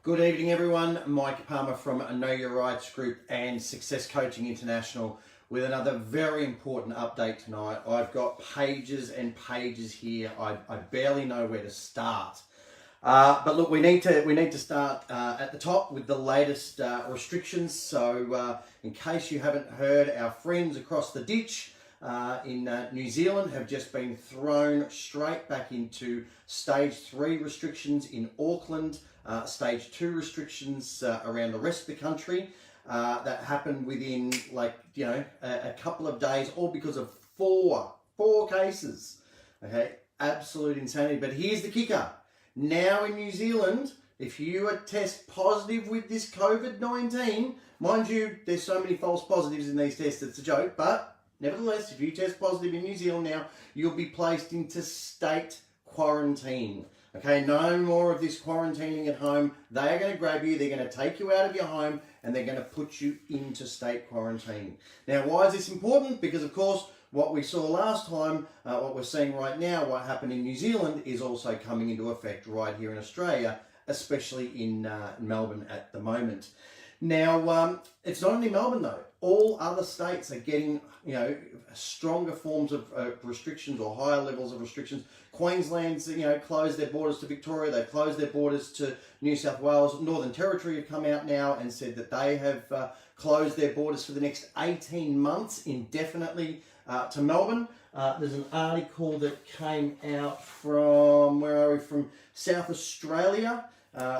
Good evening, everyone. Mike Palmer from Know Your Rights Group and Success Coaching International with another very important update tonight. I've got pages and pages here. I barely know where to start. But look, we need to start at the top with the latest restrictions. So in case you haven't heard, our friends across the ditch in New Zealand have just been thrown straight back into stage 3 restrictions in Auckland, stage 2 restrictions around the rest of the country that happened within a couple of days, all because of four cases. Okay, absolute insanity. But here's the kicker. Now in New Zealand, if you are test positive with this COVID-19, mind you, there's so many false positives in these tests, it's a joke, but nevertheless, if you test positive in New Zealand now, you'll be placed into state quarantine. Okay, no more of this quarantining at home. They are going to grab you, they're going to take you out of your home, and they're going to put you into state quarantine. Now, why is this important? Because, of course, what we saw last time, what we're seeing right now, what happened in New Zealand is also coming into effect right here in Australia, especially in Melbourne at the moment. Now, it's not only Melbourne though. All other states are getting, stronger forms of restrictions or higher levels of restrictions. Queensland's, closed their borders to Victoria. They've closed their borders to New South Wales. Northern Territory have come out now and said that they have closed their borders for the next 18 months indefinitely to Melbourne. There's an article that came out from, from South Australia.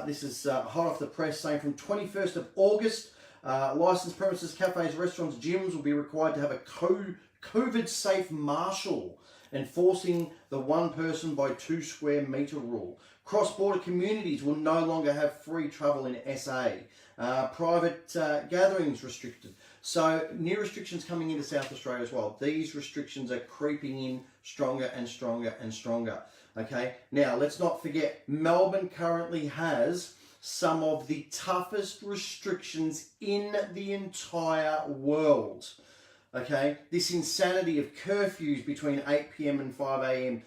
This is hot off the press, saying from 21st of August, licensed premises, cafes, restaurants, gyms will be required to have a COVID-safe marshal enforcing the 1 person by 2 square metre rule. Cross-border communities will no longer have free travel in SA. Private gatherings restricted. So new restrictions coming into South Australia as well. These restrictions are creeping in stronger and stronger and stronger. Okay, now let's not forget, Melbourne currently has some of the toughest restrictions in the entire world. Okay, this insanity of curfews between 8 p.m. and 5 a.m.,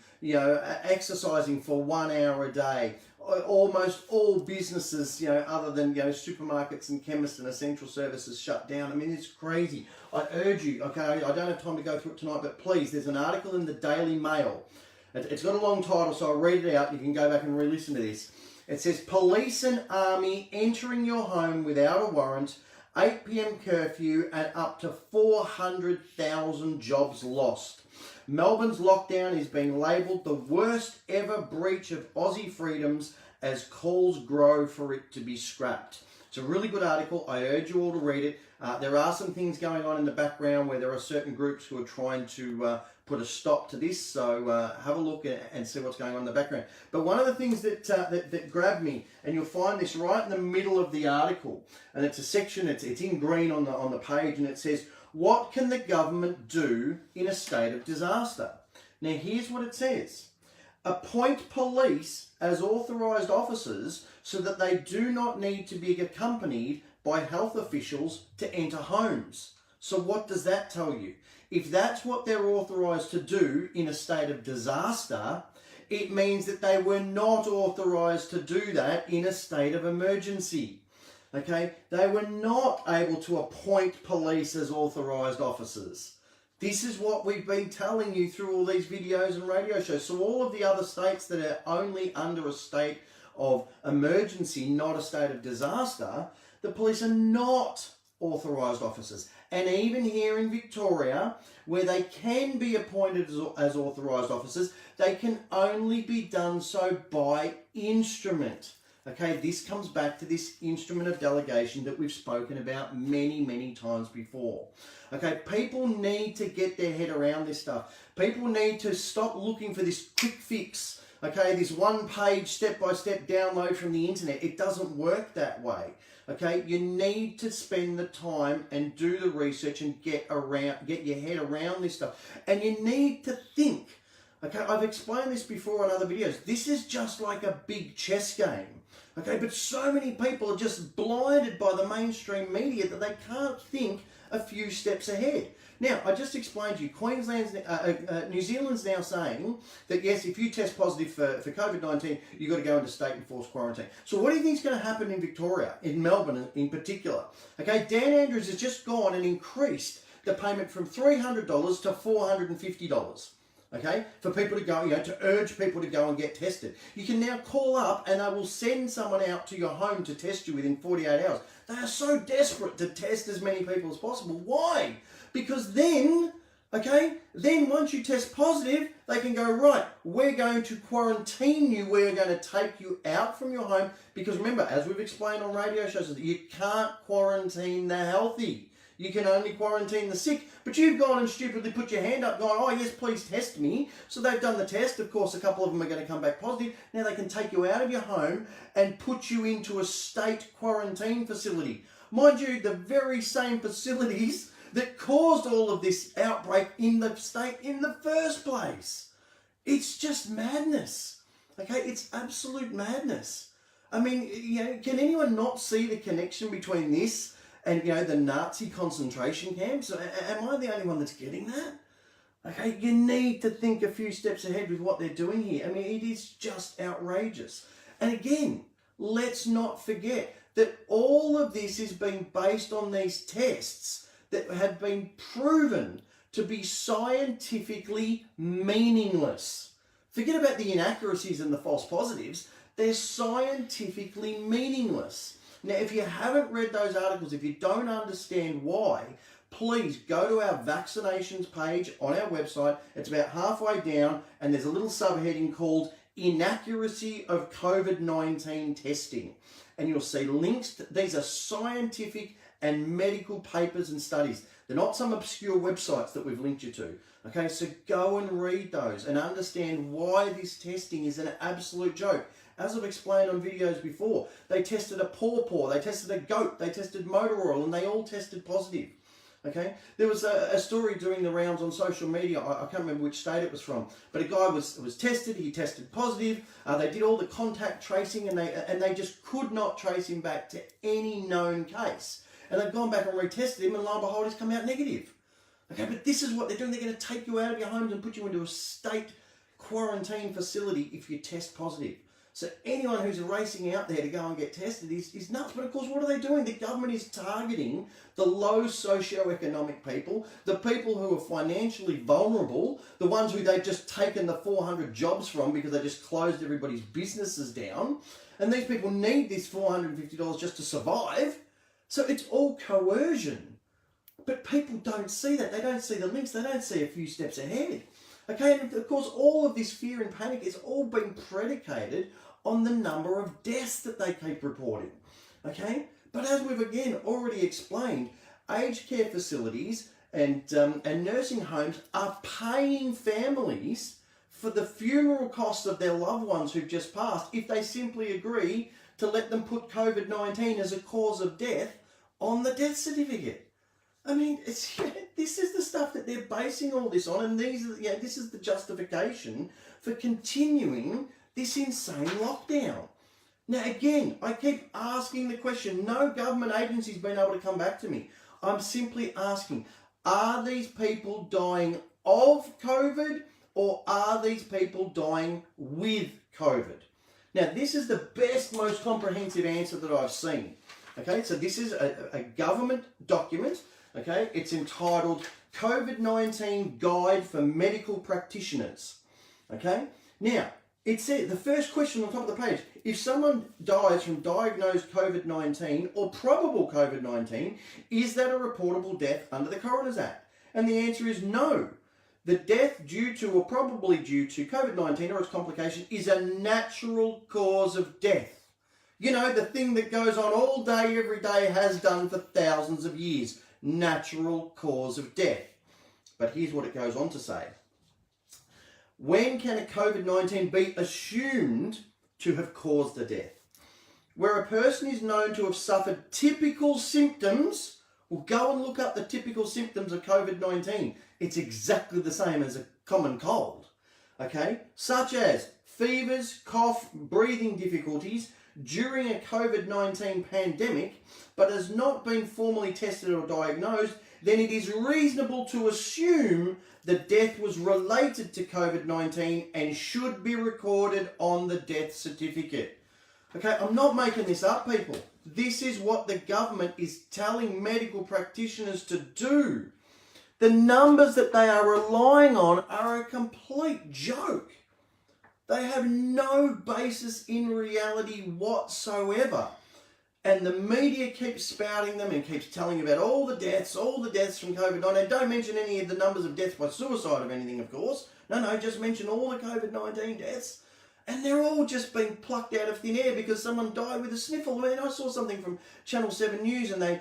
exercising for 1 hour a day. Almost all businesses, other than, supermarkets and chemists and essential services shut down. I mean, it's crazy. I urge you, okay, I don't have time to go through it tonight, but please, there's an article in the Daily Mail. It's got a long title, so I'll read it out. You can go back and re-listen to this. It says, police and army entering your home without a warrant, 8 p.m. curfew, and up to 400,000 jobs lost. Melbourne's lockdown is being labelled the worst ever breach of Aussie freedoms as calls grow for it to be scrapped. It's a really good article. I urge you all to read it. There are some things going on in the background where there are certain groups who are trying to put a stop to this. So have a look and see what's going on in the background. But one of the things that grabbed me, and you'll find this right in the middle of the article, and it's a section, it's in green on the page, and it says, what can the government do in a state of disaster? Now here's what it says. Appoint police as authorised officers so that they do not need to be accompanied by health officials to enter homes. So what does that tell you? If that's what they're authorised to do in a state of disaster, it means that they were not authorised to do that in a state of emergency. Okay, they were not able to appoint police as authorised officers. This is what we've been telling you through all these videos and radio shows. So all of the other states that are only under a state of emergency, not a state of disaster, the police are not authorised officers. And even here in Victoria, where they can be appointed as authorised officers, they can only be done so by instrument. Okay, this comes back to this instrument of delegation that we've spoken about many, many times before. Okay, people need to get their head around this stuff. People need to stop looking for this quick fix. Okay, this one-page step-by-step download from the internet. It doesn't work that way. Okay, you need to spend the time and do the research and get your head around this stuff. And you need to think. Okay, I've explained this before in other videos. This is just like a big chess game. Okay, but so many people are just blinded by the mainstream media that they can't think a few steps ahead. Now, I just explained to you, New Zealand's now saying that yes, if you test positive for COVID-19, you've got to go into state enforced quarantine. So what do you think is going to happen in Victoria, in Melbourne in particular? Okay, Dan Andrews has just gone and increased the payment from $300 to $450. Okay, for people to go, to urge people to go and get tested. You can now call up and they will send someone out to your home to test you within 48 hours. They are so desperate to test as many people as possible. Why? Because then once you test positive, they can go, right, we're going to quarantine you, we're going to take you out from your home, because remember, as we've explained on radio shows, you can't quarantine the healthy. You can only quarantine the sick. But you've gone and stupidly put your hand up going, oh yes, please test me. So they've done the test. Of course, a couple of them are going to come back positive. Now they can take you out of your home and put you into a state quarantine facility. Mind you, the very same facilities that caused all of this outbreak in the state in the first place. It's just madness. Okay, it's absolute madness. I mean, can anyone not see the connection between this and, the Nazi concentration camps? Am I the only one that's getting that? Okay, you need to think a few steps ahead with what they're doing here. I mean, it is just outrageous. And again, let's not forget that all of this is being based on these tests that have been proven to be scientifically meaningless. Forget about the inaccuracies and the false positives. They're scientifically meaningless. Now, if you haven't read those articles, if you don't understand why, please go to our vaccinations page on our website. It's about halfway down, and there's a little subheading called Inaccuracy of COVID-19 Testing. And you'll see links. These are scientific and medical papers and studies. They're not some obscure websites that we've linked you to. Okay, so go and read those and understand why this testing is an absolute joke. As I've explained on videos before, they tested a pawpaw, they tested a goat, they tested motor oil, and they all tested positive. Okay, there was a story doing the rounds on social media. I can't remember which state it was from, but a guy was tested. He tested positive. They did all the contact tracing, and they just could not trace him back to any known case. And they've gone back and retested him, and lo and behold, he's come out negative. Okay, but this is what they're doing. They're going to take you out of your homes and put you into a state quarantine facility if you test positive. So anyone who's racing out there to go and get tested is nuts. But of course, what are they doing? The government is targeting the low socioeconomic people, the people who are financially vulnerable, the ones who they've just taken the 400 jobs from because they just closed everybody's businesses down. And these people need this $450 just to survive. So it's all coercion. But people don't see that. They don't see the links. They don't see a few steps ahead. Okay, and of course, all of this fear and panic is all being predicated on the number of deaths that they keep reporting. Okay, but as we've again already explained, aged care facilities and nursing homes are paying families for the funeral costs of their loved ones who've just passed if they simply agree to let them put COVID-19 as a cause of death on the death certificate. I mean, this is the stuff that they're basing all this on, and this is the justification for continuing this insane lockdown. Now, again, I keep asking the question. No government agency's been able to come back to me. I'm simply asking, are these people dying of COVID, or are these people dying with COVID? Now, this is the best, most comprehensive answer that I've seen. Okay, so this is a government document. Okay, it's entitled COVID-19 Guide for Medical Practitioners. Okay, now it said the first question on top of the page: if someone dies from diagnosed COVID-19 or probable COVID-19, is that a reportable death under the Coroner's Act? And the answer is no. The death due to or probably due to COVID-19 or its complication is a natural cause of death. You know, the thing that goes on all day, every day, has done for thousands of years. Natural cause of death. But here's what it goes on to say. When can a COVID-19 be assumed to have caused a death? Where a person is known to have suffered typical symptoms. Well, go and look up the typical symptoms of COVID-19. It's exactly the same as a common cold. Okay? Such as fevers, cough, breathing difficulties, during a COVID-19 pandemic, but has not been formally tested or diagnosed, then it is reasonable to assume the death was related to COVID-19 and should be recorded on the death certificate. Okay, I'm not making this up, people. This is what the government is telling medical practitioners to do. The numbers that they are relying on are a complete joke. They have no basis in reality whatsoever. And the media keeps spouting them and keeps telling you about all the deaths from COVID-19. Don't mention any of the numbers of deaths by suicide or anything, of course. No, just mention all the COVID-19 deaths. And they're all just being plucked out of thin air because someone died with a sniffle. I mean, I saw something from Channel 7 News, and they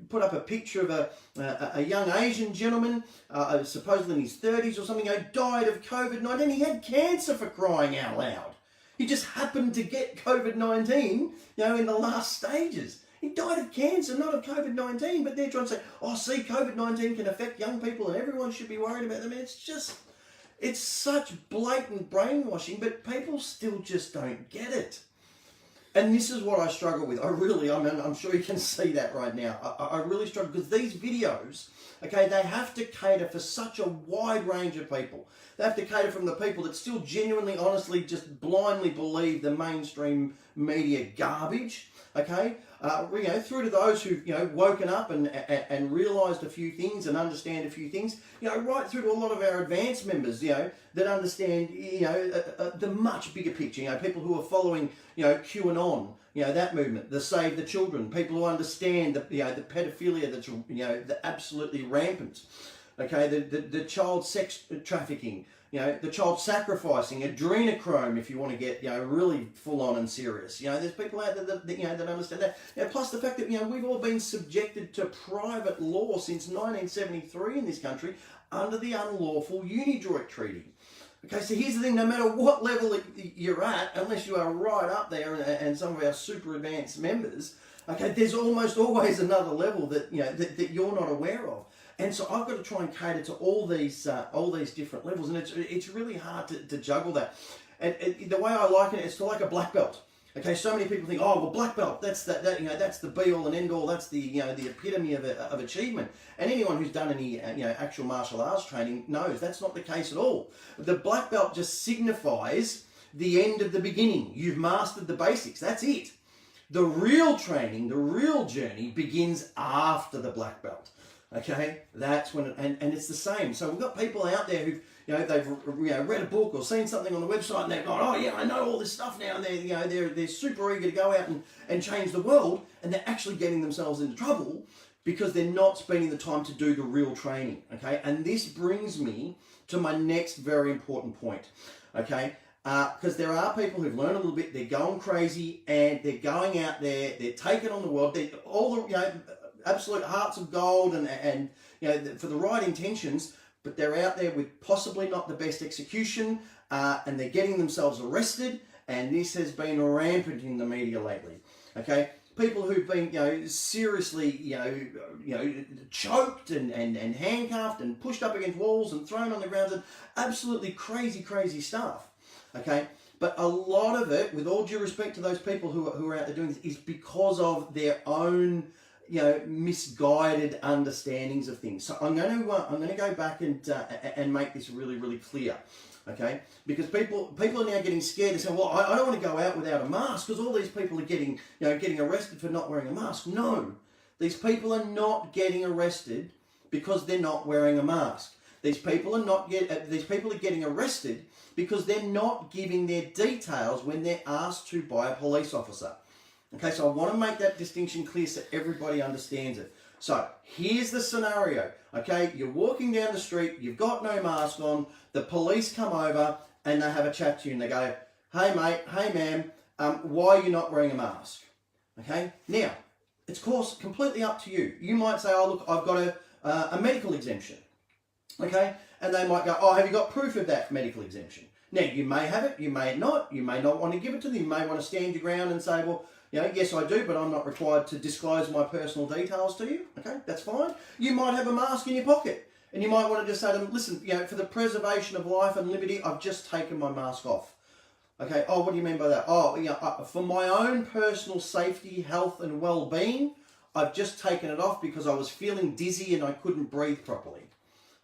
put up a picture of a young Asian gentleman, supposedly in his 30s or something, who died of COVID-19. He had cancer, for crying out loud. He just happened to get COVID-19, in the last stages. He died of cancer, not of COVID-19, but they're trying to say, oh, see, COVID-19 can affect young people and everyone should be worried about them. It's such blatant brainwashing, but people still just don't get it. And this is what I struggle with. I'm sure you can see that right now. I really struggle because these videos, okay, they have to cater for such a wide range of people. They have to cater from the people that still genuinely, honestly, just blindly believe the mainstream media garbage, okay, through to those who've, woken up and realised a few things and understand a few things, right through to a lot of our advanced members, that understand, the much bigger picture, people who are following, QAnon, that movement, the Save the Children, people who understand the pedophilia that's, absolutely rampant, okay, the child sex trafficking, the child sacrificing, adrenochrome, if you want to get, really full on and serious. There's people out there that understand that. Plus the fact that, we've all been subjected to private law since 1973 in this country under the Unlawful Unidroit Treaty. Okay, so here's the thing, no matter what level you're at, unless you are right up there and some of our super advanced members, okay, there's almost always another level that, that you're not aware of. And so I've got to try and cater to all these different levels, and it's really hard to juggle that. And the way I liken it, it's like a black belt. Okay, so many people think, oh well, black belt, that's that's the be all and end all, that's the the epitome of achievement. And anyone who's done any actual martial arts training knows that's not the case at all. The black belt just signifies the end of the beginning. You've mastered the basics. That's it. The real training, the real journey begins after the black belt. Okay, that's when, and it's the same. So we've got people out there who've, they've read a book or seen something on the website and they've gone, oh yeah, I know all this stuff now, and they're super eager to go out and change the world, and they're actually getting themselves into trouble because they're not spending the time to do the real training. Okay, and this brings me to my next very important point. Okay, because there are people who've learned a little bit, they're going crazy and they're going out there, they're taking on the world, they're all the absolute hearts of gold and for the right intentions, but they're out there with possibly not the best execution, and they're getting themselves arrested, and this has been rampant in the media lately. Okay, people who've been seriously choked and handcuffed and pushed up against walls and thrown on the ground, and absolutely crazy stuff. Okay, but a lot of it, with all due respect to those people who are out there doing this, is because of their own misguided understandings of things. So I'm going to go back and make this really clear, okay? Because people are now getting scared and saying, well, I don't want to go out without a mask because all these people are getting arrested for not wearing a mask. No, these people are not getting arrested because they're not wearing a mask. These people are getting arrested because they're not giving their details when they're asked to by a police officer. Okay, so I want to make that distinction clear so everybody understands it. So here's the scenario. Okay, you're walking down the street, you've got no mask on, the police come over and they have a chat to you and they go, hey mate, hey ma'am, why are you not wearing a mask? Okay, now, it's of course completely up to you. You might say, oh look, I've got a medical exemption. Okay, and they might go, oh, have you got proof of that medical exemption? Now, you may have it, you may not want to give it to them, you may want to stand your ground and say, well, yes, I do, but I'm not required to disclose my personal details to you. Okay, that's fine. You might have a mask in your pocket, and you might want to just say to them, listen, for the preservation of life and liberty, I've just taken my mask off. Okay, oh, what do you mean by that? Oh, yeah, for my own personal safety, health and well-being, I've just taken it off because I was feeling dizzy and I couldn't breathe properly.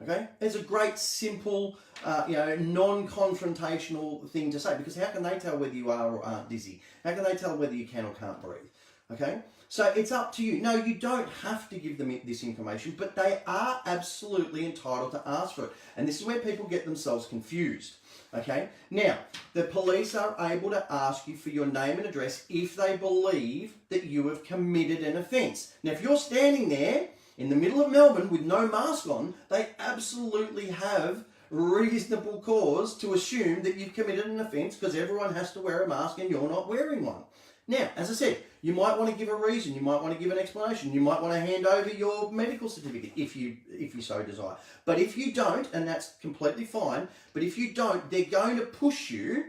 Okay, it's a great, simple, non-confrontational thing to say, because how can they tell whether you are or aren't dizzy? How can they tell whether you can or can't breathe? Okay, so it's up to you. No, you don't have to give them this information, but they are absolutely entitled to ask for it. And this is where people get themselves confused. Okay, now the police are able to ask you for your name and address if they believe that you have committed an offence. Now, if you're standing there in the middle of Melbourne with no mask on, they absolutely have reasonable cause to assume that you've committed an offence, because everyone has to wear a mask and you're not wearing one. Now, as I said, you might want to give a reason, you might want to give an explanation, you might want to hand over your medical certificate if you so desire. But if you don't, and that's completely fine, but if you don't, they're going to push you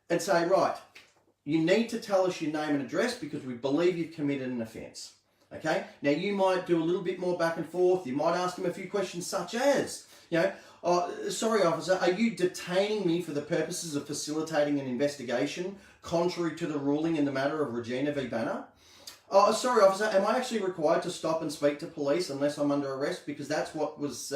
and say, right, you need to tell us your name and address because we believe you've committed an offence. Okay? Now, you might do a little bit more back and forth. You might ask them a few questions such as, sorry, officer, are you detaining me for the purposes of facilitating an investigation contrary to the ruling in the matter of Regina v. Banner? Oh, sorry, officer, am I actually required to stop and speak to police unless I'm under arrest? Because that's what was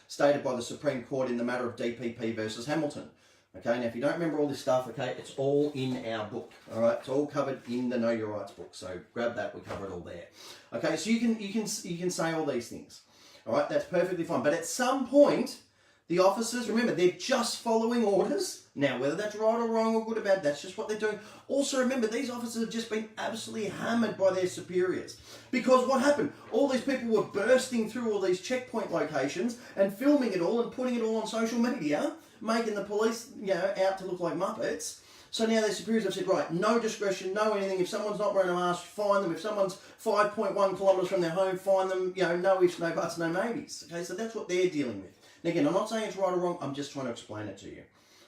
stated by the Supreme Court in the matter of DPP versus Hamilton. Okay, now if you don't remember all this stuff, okay, it's all in our book. All right, it's all covered in the Know Your Rights book. So grab that, we cover it all there. Okay, so you can say all these things. All right, that's perfectly fine. But at some point, the officers, remember, they're just following orders. Now, whether that's right or wrong or good or bad, that's just what they're doing. Also, remember, these officers have just been absolutely hammered by their superiors. Because what happened? All these people were bursting through all these checkpoint locations and filming it all and putting it all on social media, making the police, out to look like Muppets. So now their superiors have said, right, no discretion, no anything. If someone's not wearing a mask, fine them. If someone's 5.1 kilometres from their home, fine them. No ifs, no buts, no maybes. Okay, so that's what they're dealing with. And again, I'm not saying it's right or wrong. I'm just trying to explain it to you.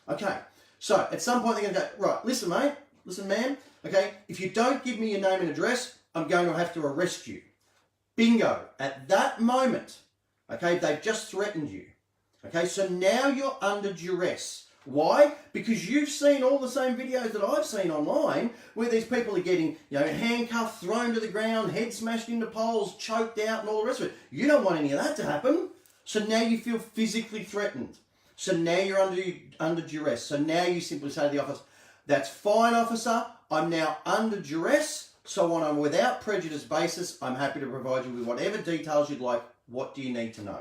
Okay, so at some point they're going to go, right, listen, mate, listen, man. Okay, if you don't give me your name and address, I'm going to have to arrest you. Bingo. At that moment, okay, they've just threatened you. Okay, so now you're under duress. Why? Because you've seen all the same videos that I've seen online where these people are getting, handcuffed, thrown to the ground, head smashed into poles, choked out and all the rest of it. You don't want any of that to happen. So now you feel physically threatened. So now you're under duress. So now you simply say to the officer, that's fine, officer. I'm now under duress. So on a without prejudice basis, I'm happy to provide you with whatever details you'd like. What do you need to know?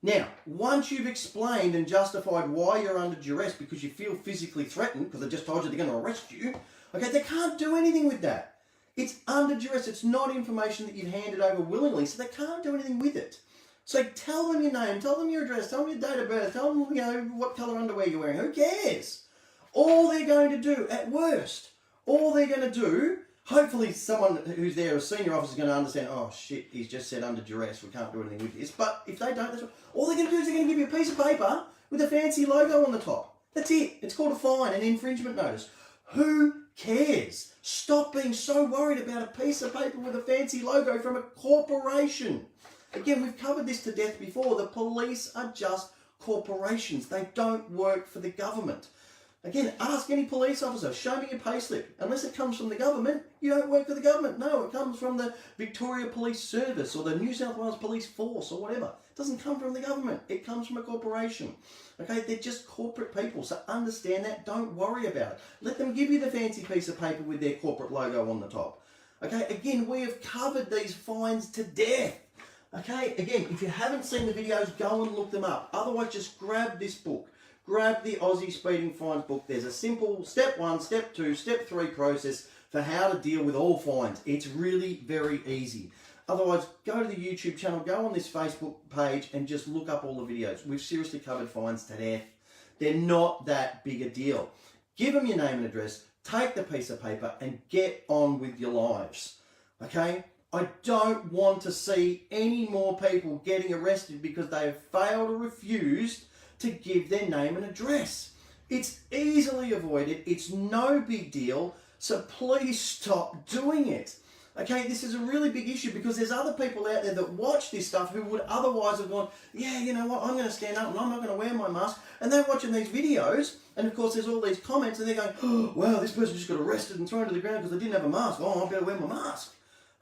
Now, once you've explained and justified why you're under duress because you feel physically threatened, because I just told you they're going to arrest you, okay, they can't do anything with that. It's under duress. It's not information that you've handed over willingly, so they can't do anything with it. So tell them your name, tell them your address, tell them your date of birth, tell them, what colour underwear you're wearing. Who cares? All they're going to do, at worst, hopefully someone who's there, a senior officer, is going to understand, oh shit, he's just said under duress, we can't do anything with this. But if they don't, all they're going to do is they're going to give you a piece of paper with a fancy logo on the top. That's it. It's called a fine, an infringement notice. Who cares? Stop being so worried about a piece of paper with a fancy logo from a corporation. Again, we've covered this to death before. The police are just corporations. They don't work for the government. Again, ask any police officer, show me your payslip. Unless it comes from the government, you don't work for the government. No, it comes from the Victoria Police Service or the New South Wales Police Force or whatever. It doesn't come from the government. It comes from a corporation. Okay, they're just corporate people, so understand that. Don't worry about it. Let them give you the fancy piece of paper with their corporate logo on the top. Okay, again, we have covered these fines to death. Okay, again, if you haven't seen the videos, go and look them up. Otherwise, just grab this book. Grab the Aussie Speeding Fines book. There's a simple step 1, step 2, step 3 process for how to deal with all fines. It's really very easy. Otherwise, go to the YouTube channel, go on this Facebook page and just look up all the videos. We've seriously covered fines to death. They're not that big a deal. Give them your name and address, take the piece of paper and get on with your lives. Okay? I don't want to see any more people getting arrested because they have failed or refused to give their name and address. It's easily avoided. It's no big deal. So please stop doing it. Okay, this is a really big issue because there's other people out there that watch this stuff who would otherwise have gone, yeah, you know what, I'm going to stand up and I'm not going to wear my mask. And they're watching these videos, and of course there's all these comments, and they're going, oh, wow, this person just got arrested and thrown to the ground because they didn't have a mask. Oh, I better wear my mask.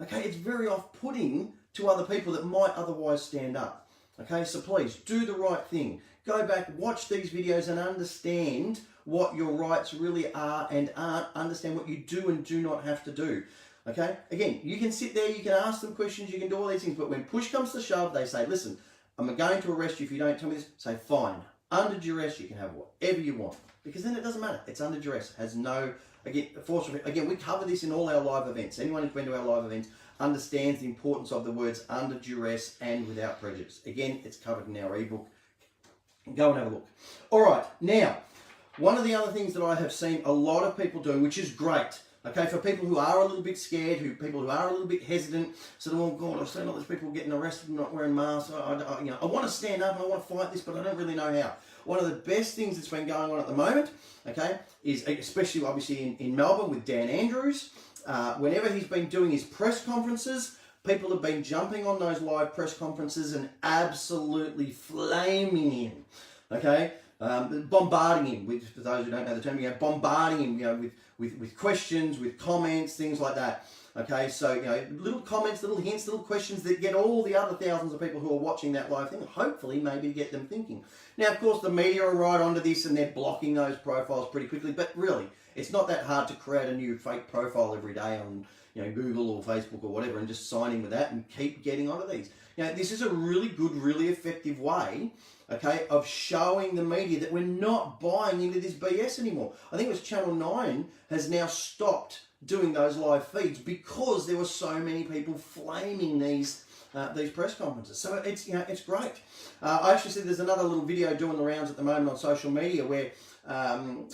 Okay, it's very off-putting to other people that might otherwise stand up. Okay, so please do the right thing. Go back, watch these videos and understand what your rights really are and aren't. Understand what you do and do not have to do. Okay, again, you can sit there, you can ask them questions, you can do all these things, but when push comes to shove, they say, listen, I'm going to arrest you if you don't tell me this. Say, fine. Under duress, you can have whatever you want. Because then it doesn't matter. It's under duress. Has no, again, we cover this in all our live events. Anyone who's been to our live events understands the importance of the words under duress and without prejudice. Again, it's covered in our ebook. Go and have a look. All right, now, one of the other things that I have seen a lot of people doing, which is great, okay, for people who are a little bit scared, people who are a little bit hesitant, so, oh God, I've seen all these people getting arrested and not wearing masks. I want to stand up and I want to fight this, but I don't really know how. One of the best things that's been going on at the moment, okay, is especially obviously in Melbourne with Dan Andrews. Whenever he's been doing his press conferences, people have been jumping on those live press conferences and absolutely flaming him, okay, bombarding him with, for those who don't know the term, bombarding him, with questions, with comments, things like that. Okay, so, little comments, little hints, little questions that get all the other thousands of people who are watching that live thing, hopefully maybe get them thinking. Now, of course, the media are right onto this and they're blocking those profiles pretty quickly, but really, it's not that hard to create a new fake profile every day on, Google or Facebook or whatever and just sign in with that and keep getting onto these. This is a really good, really effective way, okay, of showing the media that we're not buying into this BS anymore. I think it was Channel 9 has now stopped doing those live feeds because there were so many people flaming these press conferences. So it's it's great. I actually see there's another little video doing the rounds at the moment on social media where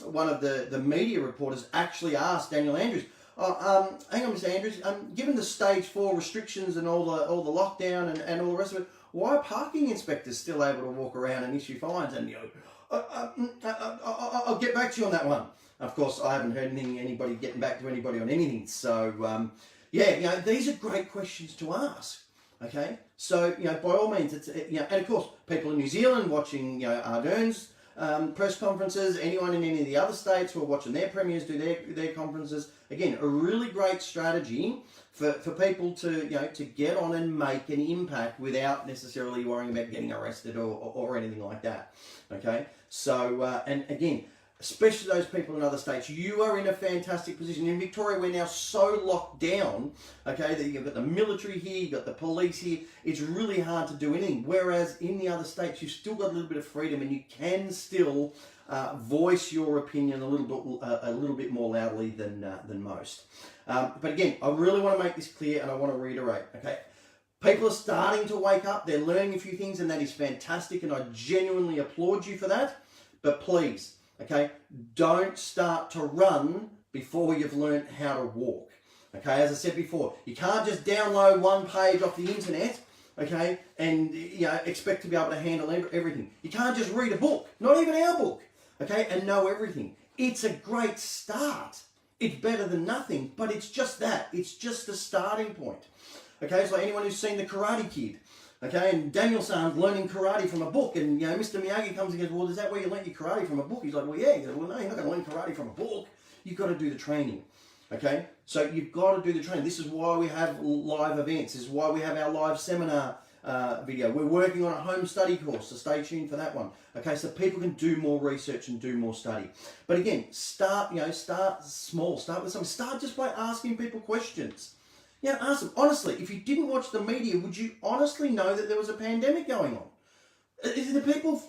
one of the media reporters actually asked Daniel Andrews, hang on, Mr. Andrews, given the stage 4 restrictions and all the lockdown and all the rest of it, why are parking inspectors still able to walk around and issue fines? And I'll get back to you on that one. Of course, I haven't heard anybody getting back to anybody on anything. So these are great questions to ask. Okay, so by all means, it's and of course, people in New Zealand watching Ardern's press conferences, anyone in any of the other states who are watching their premiers do their conferences. Again, a really great strategy for people to to get on and make an impact without necessarily worrying about getting arrested or anything like that. Okay, so and again, especially those people in other states, you are in a fantastic position. In Victoria, we're now so locked down, okay, that you've got the military here, you've got the police here. It's really hard to do anything. Whereas in the other states, you've still got a little bit of freedom and you can still voice your opinion a little bit more loudly than most. But again, I really want to make this clear and I want to reiterate, okay? People are starting to wake up. They're learning a few things and that is fantastic and I genuinely applaud you for that. But please, okay, don't start to run before you've learned how to walk. Okay, as I said before, you can't just download one page off the internet, okay, and expect to be able to handle everything. You can't just read a book, not even our book, okay, and know everything. It's a great start. It's better than nothing, but it's just that. It's just a starting point. Okay, it's like anyone who's seen The Karate Kid. Okay, and Daniel-san's learning karate from a book, and Mr. Miyagi comes and goes, well, is that where you learnt your karate from a book? He's like, well, yeah. He goes, well, no, you're not going to learn karate from a book. You've got to do the training. Okay, so you've got to do the training. This is why we have live events. This is why we have our live seminar video. We're working on a home study course, so stay tuned for that one. Okay, so people can do more research and do more study. But again, start small. Start with something. Start just by asking people questions. Ask them. Honestly, if you didn't watch the media, would you honestly know that there was a pandemic going on? Is the people,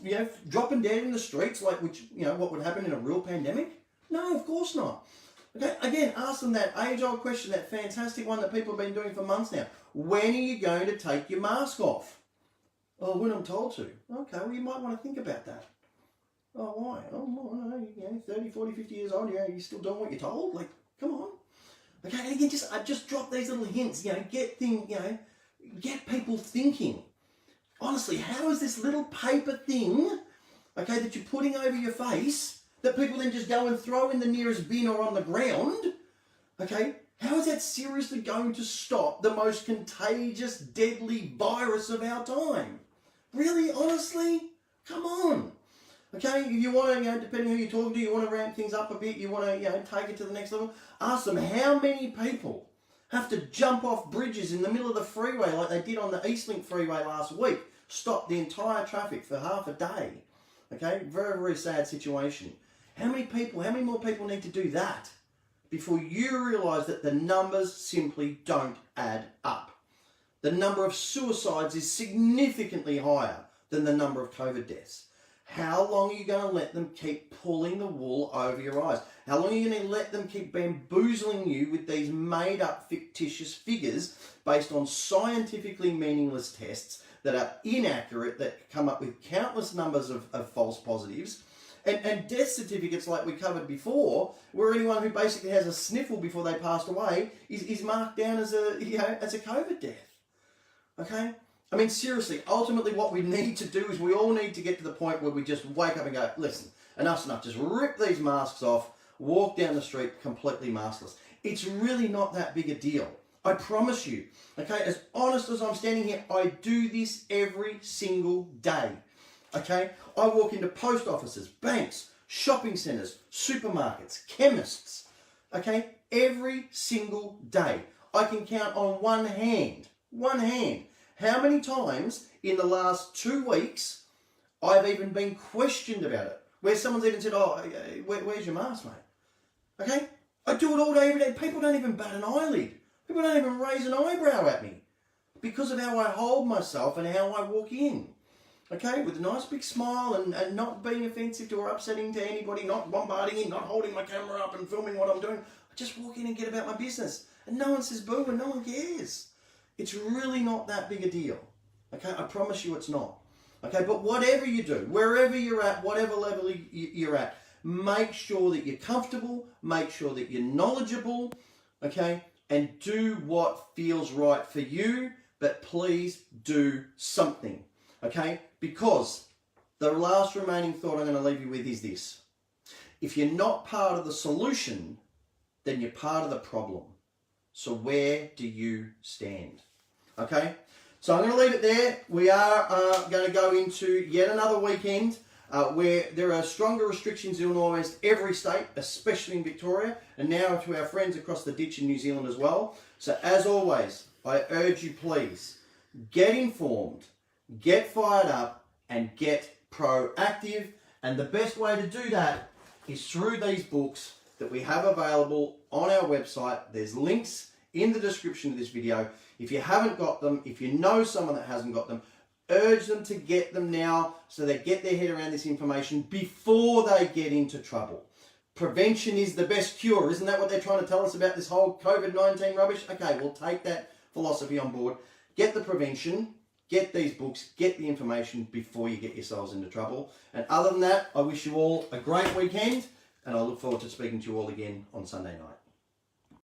dropping dead in the streets like what would happen in a real pandemic? No, of course not. Okay, again, ask them that age-old question, that fantastic one that people have been doing for months now. When are you going to take your mask off? Oh, when I'm told to. Okay, well, you might want to think about that. Oh, why? Oh, 30, 40, 50 years old, you still doing what you're told? Like, come on. Okay, and again, just drop these little hints, get people thinking. Honestly, how is this little paper thing, okay, that you're putting over your face, that people then just go and throw in the nearest bin or on the ground, okay, How is that seriously going to stop the most contagious, deadly virus of our time? Really? Honestly? Come on. Okay, if you want to, depending who you're talking to, you want to ramp things up a bit, you want to, take it to the next level, ask them how many people have to jump off bridges in the middle of the freeway like they did on the Eastlink freeway last week, stop the entire traffic for half a day. Okay, very, very sad situation. How many more people need to do that before you realise that the numbers simply don't add up? The number of suicides is significantly higher than the number of COVID deaths. How long are you going to let them keep pulling the wool over your eyes? How long are you going to let them keep bamboozling you with these made-up fictitious figures based on scientifically meaningless tests that are inaccurate, that come up with countless numbers of false positives, and death certificates like we covered before, where anyone who basically has a sniffle before they passed away is marked down as a COVID death? Okay? I mean, seriously, ultimately what we need to do is we all need to get to the point where we just wake up and go, listen, enough's enough. Just rip these masks off, walk down the street completely maskless. It's really not that big a deal. I promise you. Okay, as honest as I'm standing here, I do this every single day. Okay, I walk into post offices, banks, shopping centres, supermarkets, chemists. Okay, every single day. I can count on one hand, how many times in the last 2 weeks I've even been questioned about it, where someone's even said, oh, where's your mask, mate? Okay? I do it all day, every day. People don't even bat an eyelid. People don't even raise an eyebrow at me because of how I hold myself and how I walk in. Okay? With a nice big smile and not being offensive to or upsetting to anybody, not bombarding him, not holding my camera up and filming what I'm doing. I just walk in and get about my business. And no one says boo and no one cares. It's really not that big a deal. Okay, I promise you it's not. Okay, but whatever you do, wherever you're at, whatever level you're at, make sure that you're comfortable, make sure that you're knowledgeable, okay, and do what feels right for you, but please do something, okay? Because the last remaining thought I'm going to leave you with is this. If you're not part of the solution, then you're part of the problem. So where do you stand? Okay, so I'm going to leave it there. We are going to go into yet another weekend where there are stronger restrictions in almost every state, especially in Victoria, and now to our friends across the ditch in New Zealand as well. So as always, I urge you, please, get informed, get fired up, and get proactive. And the best way to do that is through these books that we have available on our website. There's links in the description of this video. If you haven't got them, if you know someone that hasn't got them, urge them to get them now so they get their head around this information before they get into trouble. Prevention is the best cure. Isn't that what they're trying to tell us about this whole COVID-19 rubbish? Okay, we'll take that philosophy on board. Get the prevention, get these books, get the information before you get yourselves into trouble. And other than that, I wish you all a great weekend, and I look forward to speaking to you all again on Sunday night.